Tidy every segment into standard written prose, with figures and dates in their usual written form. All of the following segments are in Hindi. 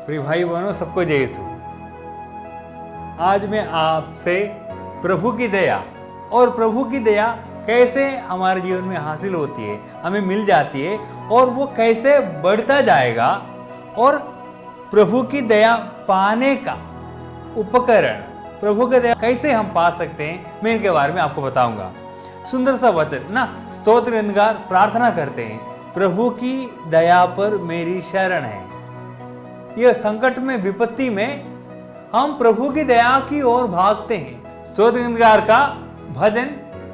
प्रिय भाई बहनों, सबको जय यीशु। आज मैं आपसे प्रभु की दया और प्रभु की दया कैसे हमारे जीवन में हासिल होती है, हमें मिल जाती है और वो कैसे बढ़ता जाएगा और प्रभु की दया पाने का उपकरण, प्रभु की दया कैसे हम पा सकते हैं, मैं इनके बारे में आपको बताऊंगा। सुंदर सा वचन ना, स्तोत्र गीतकार प्रार्थना करते हैं, प्रभु की दया पर मेरी शरण है। यह संकट में, विपत्ति में हम प्रभु की दया की ओर भागते हैं। स्तोत्र गीतकार का भजन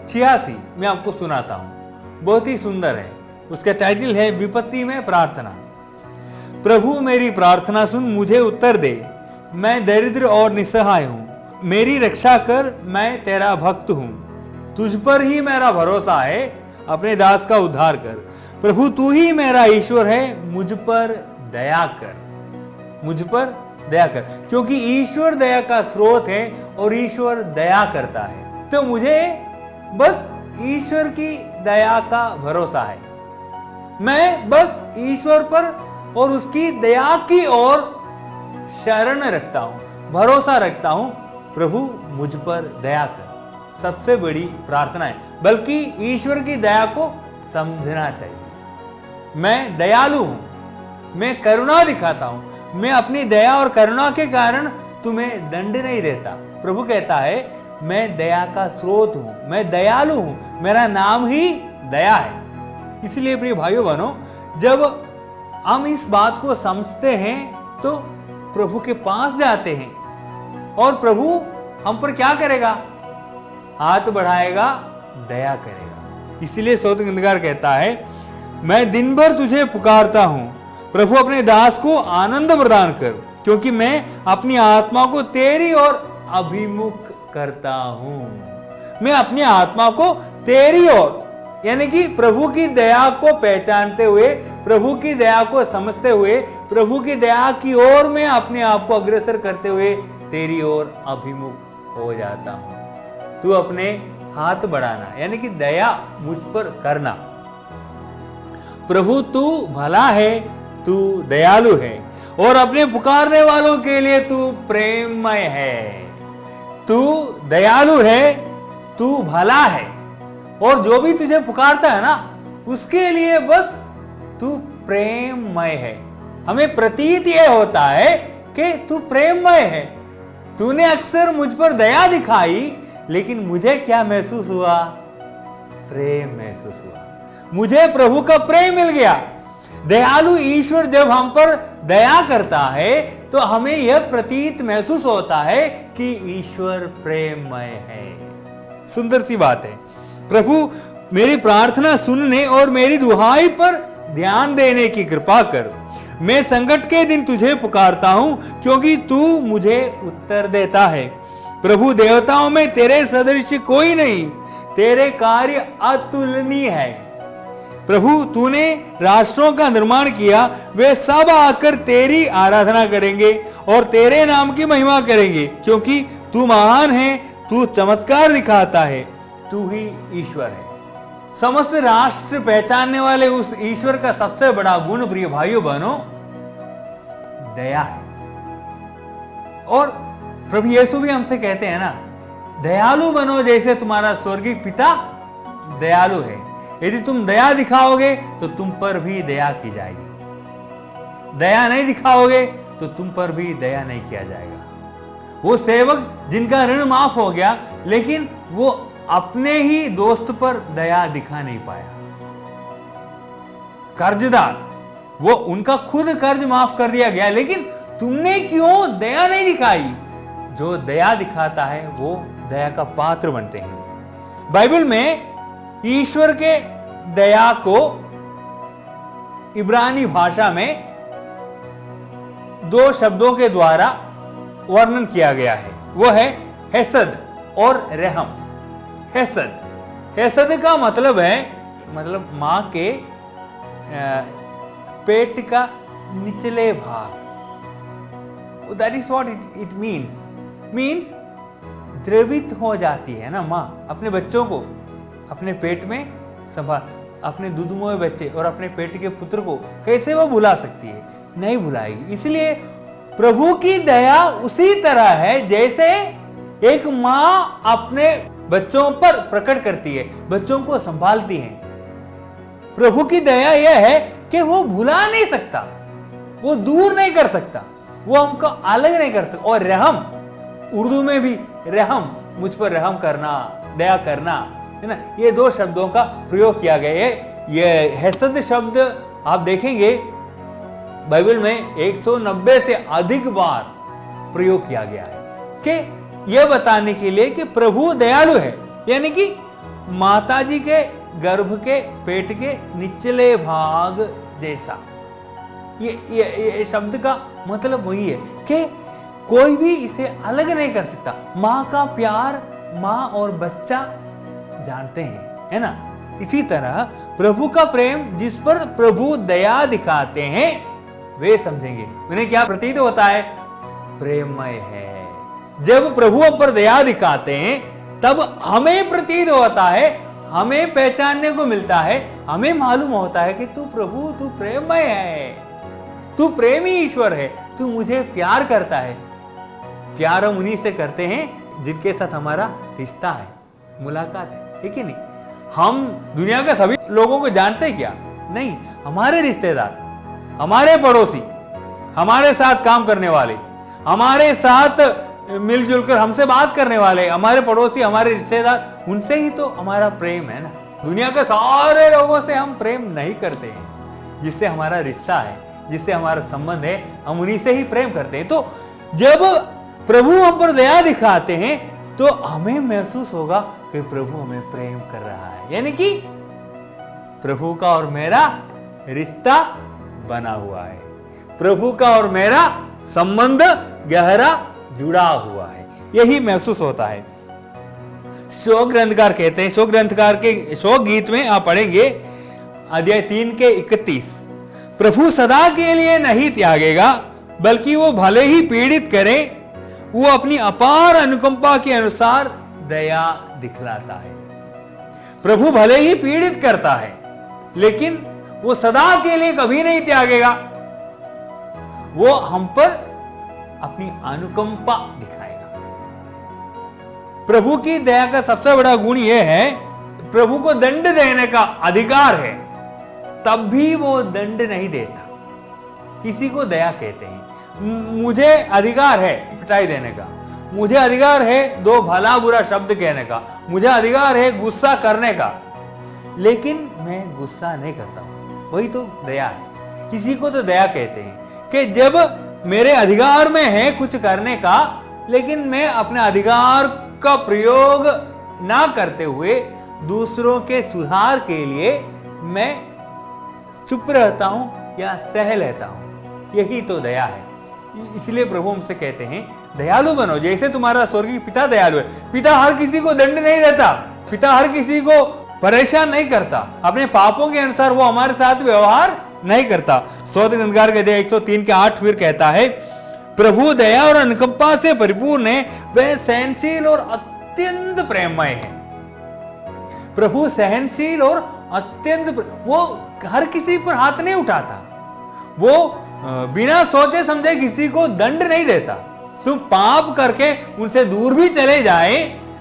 86 मैं आपको सुनाता हूं, बहुत ही सुंदर है। उसका टाइटल है विपत्ति में प्रार्थना। प्रभु मेरी प्रार्थना सुन, मुझे उत्तर दे, मैं दरिद्र और निसहाय हूं, मेरी रक्षा कर, मैं तेरा भक्त हूं। तुझ पर ही मेरा भरोसा है, अपने दास का उद्धार कर। प्रभु तू ही मेरा ईश्वर है, मुझ पर दया कर, मुझ पर दया कर, क्योंकि ईश्वर दया का स्रोत है और ईश्वर दया करता है। तो मुझे बस ईश्वर की दया का भरोसा है, मैं बस ईश्वर पर और उसकी दया की ओर शरण रखता हूं, भरोसा रखता हूं। प्रभु मुझ पर दया कर, सबसे बड़ी प्रार्थना है, बल्कि ईश्वर की दया को समझना चाहिए। मैं दयालु हूं, मैं करुणा दिखाता हूं, मैं अपनी दया और करुणा के कारण तुम्हें दंड नहीं देता। प्रभु कहता है मैं दया का स्रोत हूं, मैं दयालु हूं, मेरा नाम ही दया है। इसलिए प्रिय भाइयों बहनों, जब हम इस बात को समझते हैं तो प्रभु के पास जाते हैं और प्रभु हम पर क्या करेगा? हाथ बढ़ाएगा, दया करेगा। इसलिए स्तोत्र गीतकार कहता है मैं दिन भर तुझे पुकारता हूं, प्रभु अपने दास को आनंद प्रदान कर, क्योंकि मैं अपनी आत्मा को तेरी ओर अभिमुख करता हूं। मैं अपनी आत्मा को तेरी ओर, यानी कि प्रभु की दया को पहचानते हुए, प्रभु की दया को समझते हुए, प्रभु की दया की ओर मैं अपने आप को अग्रसर करते हुए तेरी ओर अभिमुख हो जाता हूं। तू अपने हाथ बढ़ाना, यानी कि दया मुझ पर करना। प्रभु तू भला है, तू दयालु है और अपने पुकारने वालों के लिए तू प्रेममय है। तू दयालु है, तू भला है और जो भी तुझे पुकारता है ना, उसके लिए बस तू प्रेममय है। हमें प्रतीत यह होता है कि तू प्रेममय है। तूने अक्सर मुझ पर दया दिखाई, लेकिन मुझे क्या महसूस हुआ? प्रेम महसूस हुआ। मुझे प्रभु का प्रेम मिल गया। दयालु ईश्वर जब हम पर दया करता है तो हमें यह प्रतीत महसूस होता है कि ईश्वर प्रेममय है। सुंदर सी बात है। प्रभु मेरी प्रार्थना सुनने और मेरी दुहाई पर ध्यान देने की कृपा कर। मैं संकट के दिन तुझे पुकारता हूं, क्योंकि तू मुझे उत्तर देता है। प्रभु देवताओं में तेरे सदृश कोई नहीं, तेरे कार्य अतुलनीय है। प्रभु तूने राष्ट्रों का निर्माण किया, वे सब आकर तेरी आराधना करेंगे और तेरे नाम की महिमा करेंगे, क्योंकि तू महान है, तू चमत्कार दिखाता है, तू ही ईश्वर है। समस्त राष्ट्र पहचानने वाले उस ईश्वर का सबसे बड़ा गुण प्रिय भाइयों बहनों दया है। और प्रभु यीशु भी हमसे कहते हैं ना, दयालु बनो जैसे तुम्हारा स्वर्गीय पिता दयालु है। यदि तुम दया दिखाओगे तो तुम पर भी दया की जाएगी, दया नहीं दिखाओगे तो तुम पर भी दया नहीं किया जाएगा। वो सेवक जिनका ऋण माफ हो गया, लेकिन वो अपने ही दोस्त पर दया दिखा नहीं पाया। कर्जदार, वो उनका खुद कर्ज माफ कर दिया गया, लेकिन तुमने क्यों दया नहीं दिखाई? जो दया दिखाता है वो दया का पात्र बनते हैं। बाइबल में ईश्वर के दया को इब्रानी भाषा में 2 शब्दों के द्वारा वर्णन किया गया है। वो है हेसद और रहम। हेसद का मतलब है, मतलब मां के पेट का निचले भाग। That is what it means द्रवित हो जाती है ना मां अपने बच्चों को अपने पेट में संभाल, अपने दूधमुए बच्चे और अपने पेट के पुत्र को कैसे वो भुला सकती है? नहीं भुलाएगी। इसलिए प्रभु की दया उसी तरह है जैसे एक माँ अपने बच्चों पर प्रकट करती है, बच्चों को संभालती है। प्रभु की दया यह है कि वो भुला नहीं सकता, वो दूर नहीं कर सकता, वो हमको अलग नहीं कर सकता। और रहम, उर्दू में भी रहम, मुझ पर रहम करना, दया करना, है ना, ये दो शब्दों का प्रयोग किया गया है। ये हसद शब्द आप देखेंगे बाइबल में 190 से अधिक बार प्रयोग किया गया है कि यह बताने के लिए कि प्रभु दयालु है, यानी कि माताजी के गर्भ के पेट के निचले भाग जैसा। ये शब्द का मतलब वही है कि कोई भी इसे अलग नहीं कर सकता। माँ का प्यार माँ और बच्चा जानते हैं, है ना। इसी तरह प्रभु का प्रेम जिस पर प्रभु दया दिखाते हैं वे समझेंगे। उन्हें क्या प्रतीत होता है? प्रेममय है। जब प्रभु हम पर दया दिखाते हैं तब हमें प्रतीत होता है, हमें पहचानने को मिलता है, हमें मालूम होता है कि तू प्रभु, तू प्रेममय है, तू प्रेमी ईश्वर है, तू मुझे प्यार करता है। प्यार हम उन्हीं से करते हैं जिनके साथ हमारा रिश्ता है, मुलाकात है कि नहीं। हम दुनिया के सभी लोगों को जानते क्या? नहीं। हमारे रिश्तेदार, हमारे पड़ोसी, हमारे साथ काम करने वाले, हमारे साथ मिलजुल कर हमसे बात करने वाले, हमारे पड़ोसी, हमारे रिश्तेदार, उनसे ही तो हमारा प्रेम है ना। दुनिया के सारे लोगों से हम प्रेम नहीं करते हैं। जिससे हमारा रिश्ता है, जिससे हमारा संबंध है, हम उन्हीं से ही प्रेम करते हैं। तो जब प्रभु हम पर दया दिखाते हैं तो हमें महसूस होगा कि प्रभु हमें प्रेम कर रहा है, यानी कि प्रभु का और मेरा रिश्ता बना हुआ है, प्रभु का और मेरा संबंध गहरा जुड़ा हुआ है, यही महसूस होता है। शोक ग्रंथकार कहते हैं, शोक ग्रंथकार के शोक गीत में आप पढ़ेंगे अध्याय 3 के 31, प्रभु सदा के लिए नहीं त्यागेगा बल्कि वो भले ही पीड़ित करे, वो अपनी अपार अनुकंपा के अनुसार दया दिखलाता है। प्रभु भले ही पीड़ित करता है लेकिन वो सदा के लिए कभी नहीं त्यागेगा, वो हम पर अपनी अनुकंपा दिखाएगा। प्रभु की दया का सबसे बड़ा गुण यह है, प्रभु को दंड देने का अधिकार है तब भी वो दंड नहीं देता। इसी को दया कहते हैं। मुझे अधिकार है पिटाई देने का, मुझे अधिकार है दो भला बुरा शब्द कहने का, मुझे अधिकार है गुस्सा करने का, लेकिन मैं गुस्सा नहीं करता हूं। वही तो दया है। किसी को तो दया कहते हैं कि जब मेरे अधिकार में है कुछ करने का, लेकिन मैं अपने अधिकार का प्रयोग ना करते हुए दूसरों के सुधार के लिए मैं चुप रहता हूं या सह लेता हूं। यही तो दया है। इसलिए प्रभु हमसे कहते हैं दयालु बनो जैसे तुम्हारा स्वर्गीय पिता दयालु है। पिता हर किसी को दंड नहीं देता, पिता हर किसी को परेशान नहीं करता, अपने पापों के अनुसार वो हमारे साथ व्यवहार नहीं करता। स्तोत्र ग्रंथकार के अध्याय 103 के 8 फिर कहता है, प्रभु दया और अनुकंपा से परिपूर्ण है, वह सहनशील और अत्यंत प्रेममय है। प्रभु सहनशील और अत्यंत, वो हर किसी पर हाथ नहीं उठाता, वो बिना सोचे समझे किसी को दंड नहीं देता। तुम पाप करके उनसे दूर भी चले जाए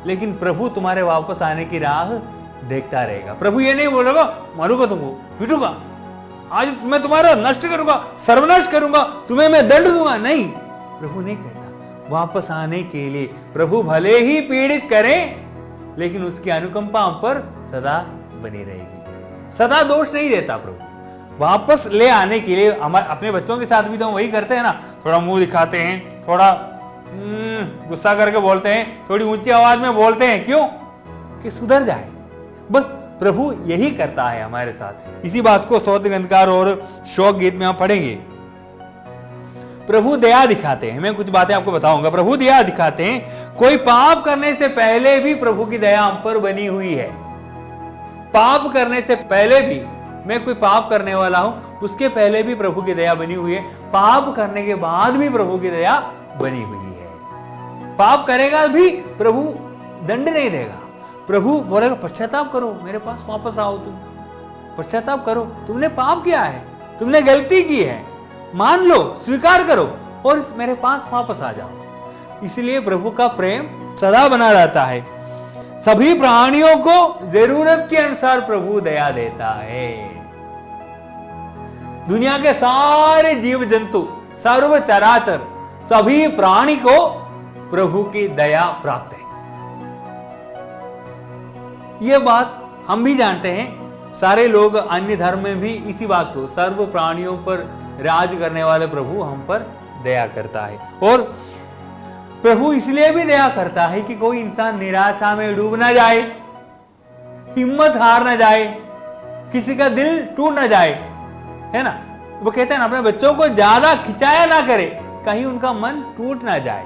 लेकिन प्रभु तुम्हारे वापस आने की राह देखता रहेगा। प्रभु ये नहीं बोलेगा मारूंगा तुमको, पीटूंगा, आज मैं तुम्हारा नष्ट करूंगा, सर्वनाश करूंगा, तुम्हें मैं दंड दूंगा। नहीं, प्रभु नहीं कहता। वापस आने के लिए प्रभु भले ही पीड़ित करें लेकिन उसकी अनुकंपा हम पर सदा बनी रहेगी। सदा दोष नहीं देता प्रभु। वापस ले आने के लिए हमारे अपने बच्चों के साथ भी तो वही करते हैं ना, थोड़ा मुंह दिखाते हैं, थोड़ा गुस्सा करके बोलते हैं, थोड़ी ऊंची आवाज में बोलते हैं, क्यों? कि सुधर जाए। बस प्रभु यही करता है हमारे साथ। इसी बात को स्तोत्र ग्रंथकार और शोक गीत में आप पढ़ेंगे। प्रभु दया दिखाते हैं। मैं कुछ बातें आपको बताऊंगा। प्रभु दया दिखाते हैं। कोई पाप करने से पहले भी प्रभु की दया हम पर बनी हुई है। पाप करने से पहले भी, मैं कोई पाप करने वाला हूं, उसके पहले भी प्रभु की दया बनी हुई है। पाप करने के बाद भी प्रभु की दया बनी हुई है। पाप करेगा भी प्रभु दंड नहीं देगा। प्रभु बोलेगा पश्चाताप करो, मेरे पास वापस आओ, तुम पश्चाताप करो, तुमने पाप किया है, तुमने गलती की है, मान लो, स्वीकार करो, और मेरे पास वापस आ जाओ। इसलिए प्रभु का प्रेम सदा बना रहता है। सभी प्राणियों को जरूरत के अनुसार प्रभु दया देता है। दुनिया के सारे जीव जंतु, सर्व चराचर, सभी प्राणी को प्रभु की दया प्राप्त है। यह बात हम भी जानते हैं, सारे लोग अन्य धर्म में भी इसी बात को, सर्व प्राणियों पर राज करने वाले प्रभु हम पर दया करता है। और प्रभु इसलिए भी दया करता है कि कोई इंसान निराशा में डूब ना जाए, हिम्मत हार ना जाए, किसी का दिल टूट ना जाए, है ना। वो कहते हैं ना, अपने बच्चों को ज्यादा खिंचाया ना करे, कहीं उनका मन टूट ना जाए,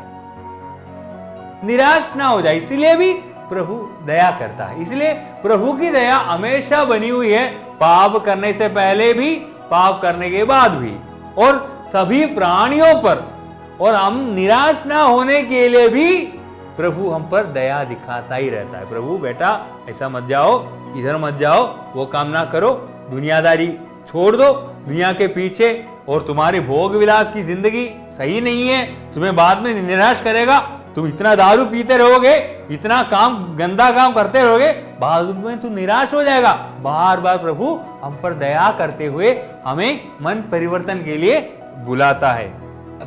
निराश ना हो जाए। इसलिए भी प्रभु दया करता है। इसलिए प्रभु की दया हमेशा बनी हुई है, पाप करने से पहले भी, पाप करने के बाद भी, और सभी प्राणियों पर। और हम निराश ना होने के लिए भी प्रभु हम पर दया दिखाता ही रहता है। प्रभु बेटा ऐसा मत जाओ, इधर मत जाओ, वो काम ना करो, दुनियादारी छोड़ दो, दुनिया के पीछे, और तुम्हारी भोग विलास की जिंदगी सही नहीं है, तुम्हें बाद में निराश करेगा। तुम इतना दारू पीते रहोगे, इतना काम, गंदा काम करते रहोगे, बाद में तू निराश हो जाएगा। बार बार प्रभु हम पर दया करते हुए हमें मन परिवर्तन के लिए बुलाता है।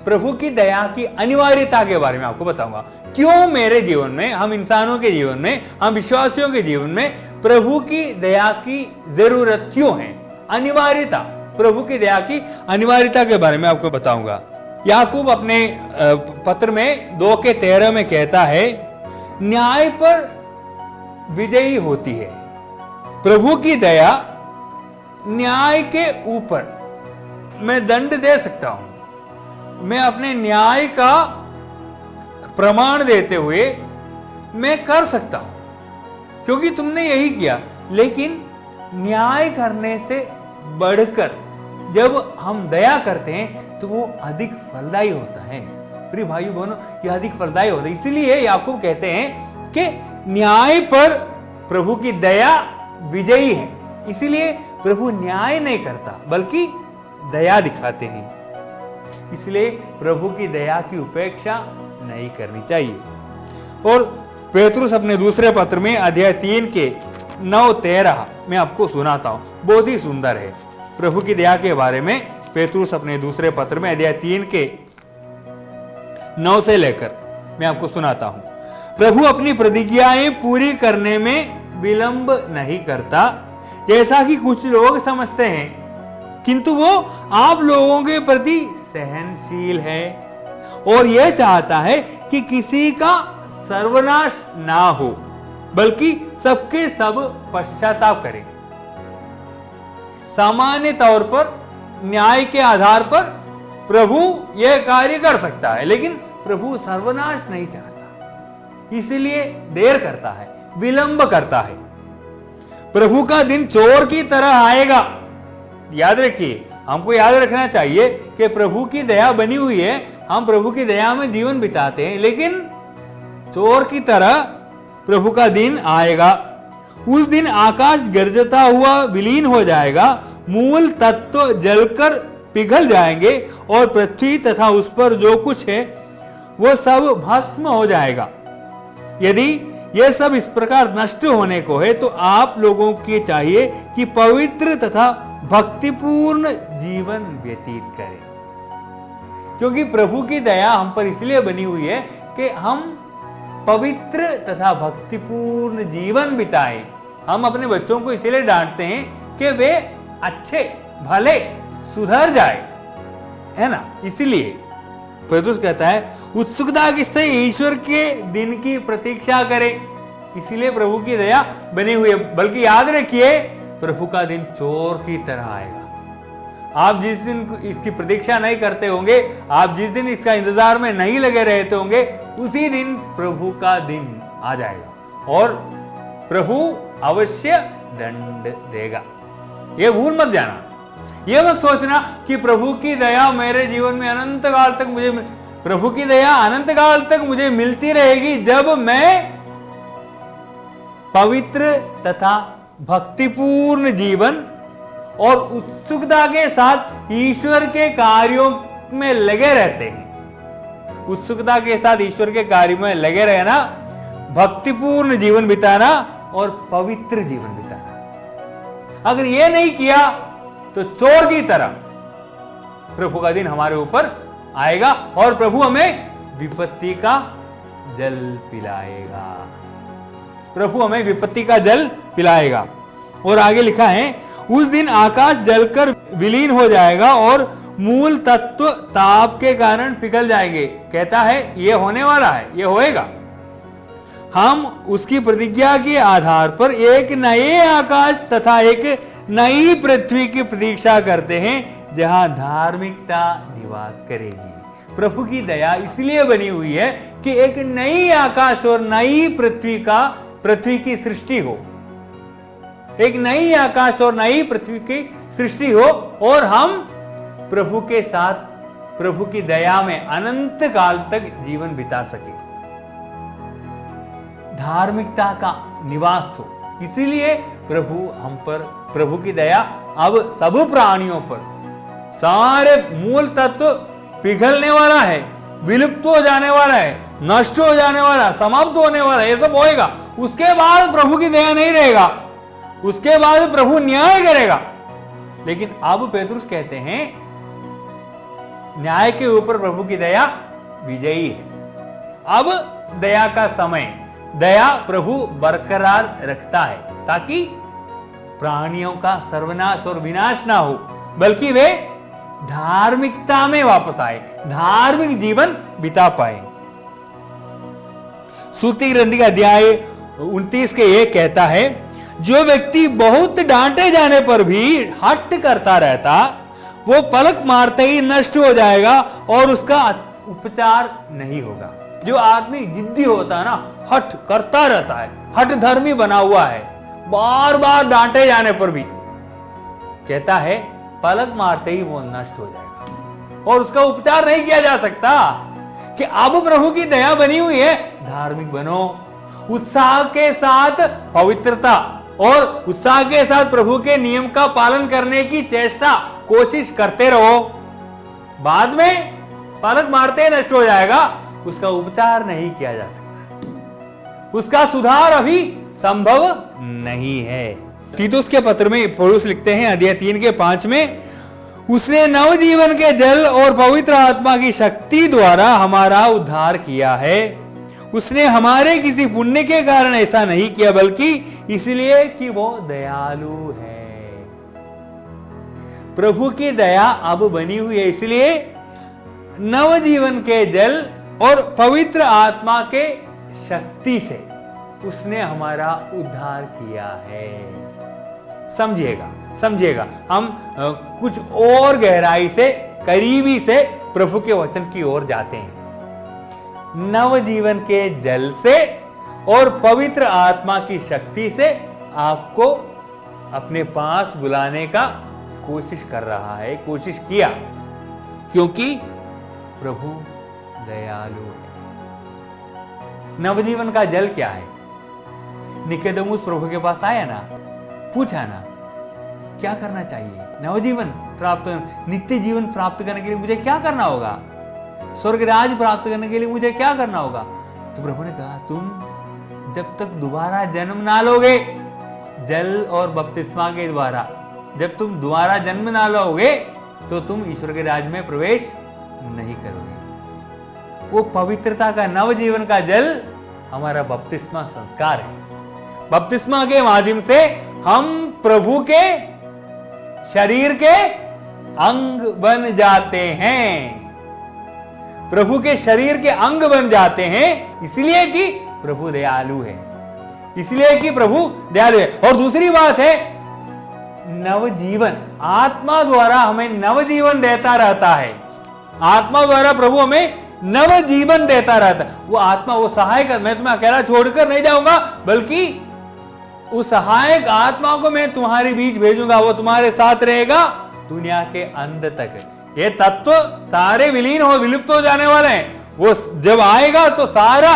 प्रभु की दया की अनिवार्यता के बारे में आपको बताऊंगा। क्यों मेरे जीवन में, हम इंसानों के जीवन में, हम विश्वासियों के जीवन में प्रभु की दया की जरूरत क्यों है, अनिवार्यता, प्रभु की दया की अनिवार्यता के बारे में आपको बताऊंगा। याकूब अपने पत्र में 2:13 में कहता है, न्याय पर विजयी होती है। प्रभु की दया न्याय के ऊपर, मैं दंड दे सकता हूं, मैं अपने न्याय का प्रमाण देते हुए मैं कर सकता हूं, क्योंकि तुमने यही किया। लेकिन न्याय करने से बढ़कर जब हम दया करते हैं तो वो अधिक फलदायी होता है। प्रिय भाइयों बहनों, यह अधिक फलदायी होता है। इसीलिए याकूब कहते हैं कि न्याय पर प्रभु की दया विजयी है। इसीलिए प्रभु न्याय नहीं करता, बल्कि दया दिखाते हैं। इसलिए प्रभु की दया की उपेक्षा नहीं करनी चाहिए। और पेतरुस अपने दूसरे पत्र में अध्याय 3 के 9-13 में आपको सुनाता हूं, बहुत ही सुंदर है। प्रभु की दया के बारे में पेतरुस अपने दूसरे पत्र में अध्याय 3 के 9 से लेकर मैं आपको सुनाता हूं। प्रभु अपनी प्रतिज्ञाएं पूरी करने में विलंब नहीं करता, जैसा कि कुछ लोग समझते हैं, किंतु वो आप लोगों के प्रति सहनशील है और यह चाहता है कि किसी का सर्वनाश ना हो, बल्कि सबके सब पश्चाताप करें। सामान्य तौर पर न्याय के आधार पर प्रभु यह कार्य कर सकता है, लेकिन प्रभु सर्वनाश नहीं चाहता, इसलिए देर करता है, विलंब करता है। प्रभु का दिन चोर की तरह आएगा। याद रखिए, हमको याद रखना चाहिए कि प्रभु की दया बनी हुई है, हम प्रभु की दया में जीवन बिताते हैं, लेकिन चोर की तरह प्रभु का दिन आएगा। उस दिन आकाश गरजता हुआ विलीन हो जाएगा, मूल तत्व जलकर पिघल जाएंगे और पृथ्वी तथा उस पर जो कुछ है वो सब भस्म हो जाएगा। यदि यह सब इस प्रकार नष्ट होने को है तो आप लोगों के चाहिए कि पवित्र तथा भक्तिपूर्ण जीवन व्यतीत करें, क्योंकि प्रभु की दया हम पर इसलिए बनी हुई है कि हम पवित्र तथा भक्तिपूर्ण जीवन बिताएं। हम अपने बच्चों को इसलिए डांटते हैं कि वे अच्छे भले सुधर जाए, है ना। इसलिए पेतरुस कहता है उत्सुकता से ईश्वर के दिन की प्रतीक्षा करें। इसलिए प्रभु की दया बनी हुई है। बल्कि याद रखिए, प्रभु का दिन चोर की तरह आएगा। आप जिस दिन इसकी प्रतीक्षा नहीं करते होंगे, आप जिस दिन इसका इंतजार में नहीं लगे रहते होंगे, उसी दिन प्रभु का दिन आ जाएगा और प्रभु अवश्य दंड देगा। यह भूल मत जाना। यह मत सोचना कि प्रभु की दया मेरे जीवन में अनंत काल तक मुझे, प्रभु की दया अनंत काल तक मुझे मिलती रहेगी जब मैं पवित्र तथा भक्तिपूर्ण जीवन और उत्सुकता के साथ ईश्वर के कार्यों में लगे रहते हैं। यह भूल मत जाना। यह मत सोचना कि प्रभु की दया अनंत काल तक मुझे, प्रभु की दया अनंत काल तक मुझे मिलती रहेगी जब मैं पवित्र तथा भक्तिपूर्ण जीवन और उत्सुकता के साथ ईश्वर के कार्यों में लगे रहते हैं। उत्सुकता के साथ ईश्वर के कार्य में लगे रहना, भक्तिपूर्ण जीवन बिताना और पवित्र जीवन बिताना। अगर ये नहीं किया तो चोर की तरह प्रभु का दिन हमारे ऊपर आएगा और प्रभु हमें विपत्ति का जल पिलाएगा। प्रभु हमें विपत्ति का जल पिलाएगा। और आगे लिखा है, उस दिन आकाश जलकर विलीन हो जाएगा और मूल तत्व ताप के कारण पिघल जाएंगे। कहता है ये होने वाला है, ये होएगा। हम उसकी प्रतिज्ञा के आधार पर एक नए आकाश तथा एक नई पृथ्वी की प्रतीक्षा करते हैं जहां धार्मिकता निवास करेगी। प्रभु की दया इसलिए बनी हुई है कि एक नई आकाश और नई पृथ्वी की सृष्टि हो, एक नई आकाश और नई पृथ्वी की सृष्टि हो और हम प्रभु के साथ प्रभु की दया में अनंत काल तक जीवन बिता सके, धार्मिकता का निवास हो। इसीलिए प्रभु हम पर, प्रभु की दया अब सब प्राणियों पर, सारे मूल तत्व पिघलने वाला है, विलुप्त हो जाने वाला है, नष्ट हो जाने वाला, समाप्त होने वाला है, ये सब होएगा। उसके बाद प्रभु की दया नहीं रहेगा, उसके बाद प्रभु न्याय करेगा। लेकिन अब पेतरुस कहते हैं न्याय के ऊपर प्रभु की दया विजयी है। अब दया का समय, दया प्रभु बरकरार रखता है ताकि प्राणियों का सर्वनाश और विनाश ना हो, बल्कि वे धार्मिकता में वापस आए, धार्मिक जीवन बिता पाए। सूक्ति ग्रंथि का अध्याय 29 के 1 कहता है, जो व्यक्ति बहुत डांटे जाने पर भी हट करता रहता, वो पलक मारते ही नष्ट हो जाएगा और उसका उपचार नहीं होगा। जो आदमी जिद्दी होता है ना, हट करता रहता है, हट धर्मी बना हुआ है, बार बार डांटे जाने पर भी, कहता है पलक मारते ही वो नष्ट हो जाएगा और उसका उपचार नहीं किया जा सकता। कि अब प्रभु की दया बनी हुई है, धार्मिक बनो, उत्साह के साथ पवित्रता और उत्साह के साथ प्रभु के नियम का पालन करने की चेष्टा, कोशिश करते रहो। बाद में पलक मारते नष्ट हो जाएगा, उसका उपचार नहीं किया जा सकता, उसका सुधार अभी संभव नहीं है। तीतुस के पत्र में पौलुस लिखते हैं अध्याय 3 के 5 में, उसने नवजीवन के जल और पवित्र आत्मा की शक्ति द्वारा हमारा उद्धार किया है। उसने हमारे किसी पुण्य के कारण ऐसा नहीं किया, बल्कि इसलिए कि वो दयालु है। प्रभु की दया अब बनी हुई है, इसलिए नवजीवन के जल और पवित्र आत्मा के शक्ति से उसने हमारा उद्धार किया है। समझिएगा, हम कुछ और गहराई से, करीबी से प्रभु के वचन की ओर जाते हैं। नवजीवन के जल से और पवित्र आत्मा की शक्ति से आपको अपने पास बुलाने का कोशिश कर रहा है, कोशिश किया, क्योंकि प्रभु दयालु है। नवजीवन का जल क्या है? निकोदेमुस प्रभु के पास आया ना, पूछा ना क्या करना चाहिए, नवजीवन प्राप्त, नित्य जीवन प्राप्त करने के लिए मुझे क्या करना होगा, स्वर्ग राज प्राप्त करने के लिए मुझे क्या करना होगा? तो प्रभु ने कहा, तुम जब तक दोबारा जन्म ना लोगे जल और बपतिस्मा के द्वारा, जब तुम दोबारा जन्म ना लोगे तो तुम ईश्वर के राज में प्रवेश नहीं करोगे। वो पवित्रता का, नवजीवन का जल हमारा बपतिस्मा संस्कार है। बपतिस्मा के माध्यम से हम प्रभु के शरीर के अंग बन जाते हैं, प्रभु के शरीर के अंग बन जाते हैं, इसलिए कि प्रभु दयालु है, इसलिए कि प्रभु दयालु है। और दूसरी बात है नवजीवन, आत्मा द्वारा हमें नवजीवन देता रहता है, आत्मा द्वारा प्रभु हमें नवजीवन देता रहता है। वो आत्मा, वो सहायक, मैं तुम्हें अकेला छोड़कर नहीं जाऊंगा, बल्कि उस सहायक आत्मा को मैं तुम्हारे बीच भेजूंगा, वो तुम्हारे साथ रहेगा दुनिया के अंत तक। ये तत्व सारे विलीन हो, विलुप्त हो जाने वाले हैं, वो जब आएगा तो सारा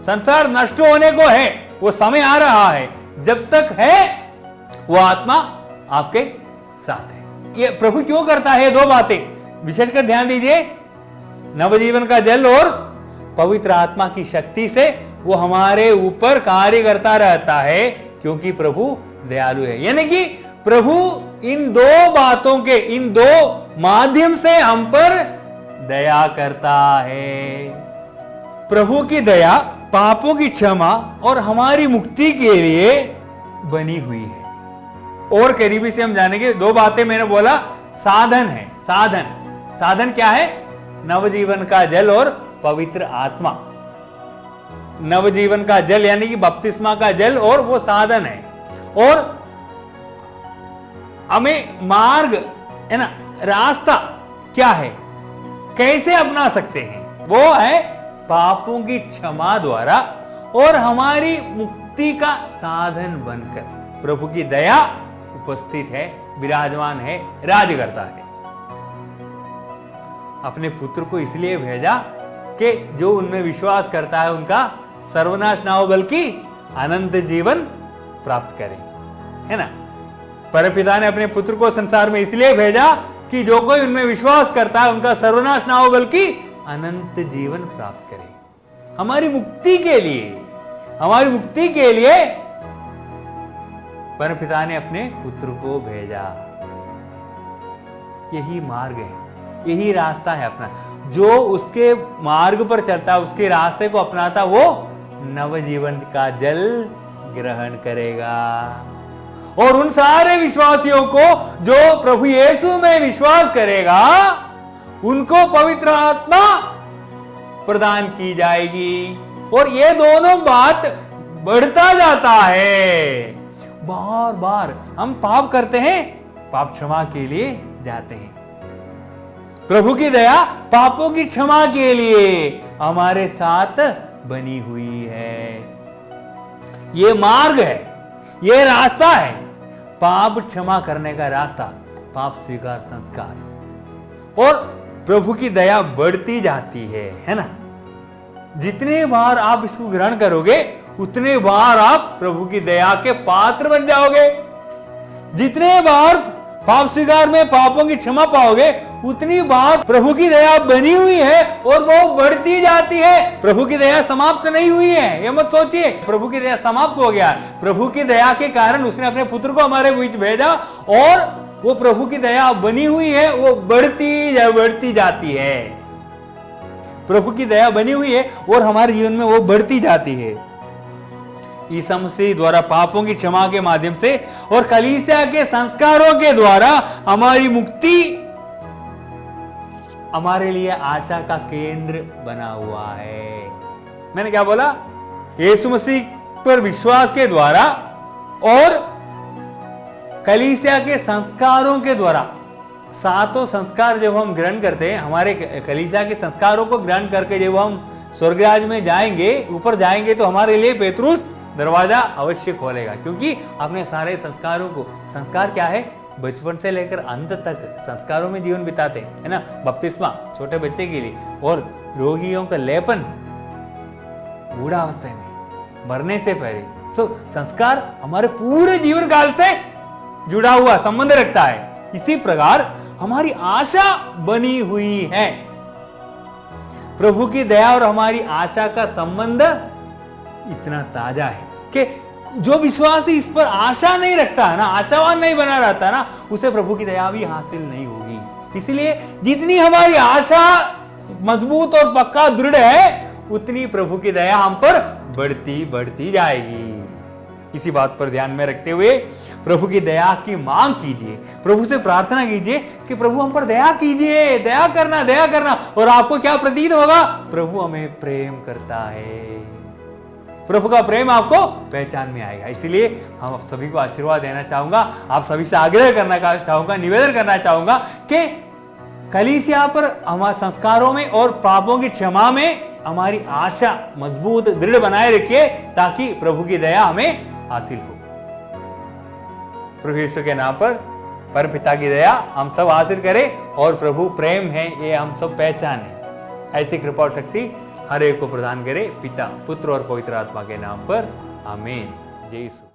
संसार नष्ट होने को है, वो समय आ रहा है। जब तक है वो आत्मा आपके साथ है। ये प्रभु क्यों करता है? दो बातें विशेषकर ध्यान दीजिए, नवजीवन का जल और पवित्र आत्मा की शक्ति से वो हमारे ऊपर कार्य करता रहता है, क्योंकि प्रभु दयालु है। यानी कि प्रभु इन दो बातों के, इन दो माध्यम से हम पर दया करता है। प्रभु की दया पापों की क्षमा और हमारी मुक्ति के लिए बनी हुई है। और करीबी से हम जानेंगे, दो बातें मैंने बोला, साधन है। साधन क्या है? नवजीवन का जल और पवित्र आत्मा। नवजीवन का जल यानी कि बपतिस्मा का जल, और वो साधन है। और हमें मार्ग है ना, रास्ता क्या है, कैसे अपना सकते हैं? वो है पापों की क्षमा द्वारा और हमारी मुक्ति का साधन बनकर। प्रभु की दया उपस्थित है, विराजमान है, राज करता है। अपने पुत्र को इसलिए भेजा कि जो उनमें विश्वास करता है उनका सर्वनाश ना हो बल्कि अनंत जीवन प्राप्त करें, है ना। परमपिता ने अपने पुत्र को संसार में इसलिए भेजा कि जो कोई उनमें विश्वास करता है उनका सर्वनाश ना हो बल्कि अनंत जीवन प्राप्त करे। हमारी मुक्ति के लिए परमपिता ने अपने पुत्र को भेजा। यही मार्ग है, यही रास्ता है अपना। जो उसके मार्ग पर चलता है, उसके रास्ते को अपनाता, वो नवजीवन का जल ग्रहण करेगा। और उन सारे विश्वासियों को जो प्रभु यीशु में विश्वास करेगा, उनको पवित्र आत्मा प्रदान की जाएगी। और ये दोनों बात बढ़ता जाता है। बार बार हम पाप करते हैं, पाप क्षमा के लिए जाते हैं। प्रभु की दया पापों की क्षमा के लिए हमारे साथ बनी हुई है। ये मार्ग है, ये रास्ता है, पाप क्षमा करने का रास्ता, पाप स्वीकार संस्कार। और प्रभु की दया बढ़ती जाती है ना। जितने बार आप इसको ग्रहण करोगे उतने बार आप प्रभु की दया के पात्र बन जाओगे। जितने बार पाप स्वीकार में पापों की क्षमा पाओगे उतनी बार प्रभु की दया बनी हुई है और वो बढ़ती जाती है। प्रभु की दया समाप्त नहीं हुई है, ये मत सोचिए प्रभु की दया समाप्त हो गया। प्रभु की दया के कारण उसने अपने पुत्र को हमारे बीच भेजा और वो प्रभु की दया बनी हुई है, वो बढ़ती जाती है। प्रभु की दया बनी हुई है और हमारे जीवन में वो बढ़ती जाती है। ईसा मसीह द्वारा पापों की क्षमा के माध्यम से और कलीसिया के संस्कारों के द्वारा हमारी मुक्ति हमारे लिए आशा का केंद्र बना हुआ है। मैंने क्या बोला? यीशु मसीह पर विश्वास के द्वारा और कलीसिया के संस्कारों के द्वारा, सातों संस्कार जब हम ग्रहण करते हैं, हमारे कलीसिया के संस्कारों को ग्रहण करके जब हम स्वर्गराज में जाएंगे, ऊपर जाएंगे, तो हमारे लिए पेतरुस दरवाजा अवश्य खोलेगा। क्योंकि अपने सारे संस्कारों को, संस्कार क्या है? बचपन से लेकर अंत तक संस्कारों में जीवन बिताते हैं, है ना। बपतिस्मा छोटे बच्चे के लिए, और रोगियों का लेपन बूढ़ा अवस्था में, मरने से पहले। संस्कार हमारे पूरे जीवन काल से जुड़ा हुआ संबंध रखता है। इसी प्रकार हमारी आशा बनी हुई है। प्रभु की दया और हमारी आशा का संबंध इतना ताजा है कि जो विश्वासी इस पर आशा नहीं रखता है ना, आशावान नहीं बना रहता है ना, उसे प्रभु की दया भी हासिल नहीं होगी। इसलिए जितनी हमारी आशा मजबूत और पक्का दृढ़ है, उतनी प्रभु की दया हम पर बढ़ती जाएगी। इसी बात पर ध्यान में रखते हुए प्रभु की दया की मांग कीजिए, प्रभु से प्रार्थना कीजिए कि प्रभु हम पर दया कीजिए, दया करना। और आपको क्या प्रतीत होगा? प्रभु हमें प्रेम करता है। प्रभु का प्रेम आपको पहचान में आएगा। इसलिए हम आप सभी को आशीर्वाद देना चाहूंगा, आप सभी से आग्रह करना चाहूंगा, निवेदन करना चाहूंगा कि कलीसिया पर हमारे संस्कारों में और पापों की क्षमा में हमारी आशा मजबूत दृढ़ बनाए रखिए, ताकि प्रभु की दया हमें हासिल हो। प्रभु यीशु के नाम पर परमपिता की दया हम सब हासिल करें और प्रभु प्रेम है ये हम सब पहचाने। ऐसी कृपा और शक्ति हर एक को प्रदान करे, पिता, पुत्र और पवित्र आत्मा के नाम पर। आमीन। जय यीशु।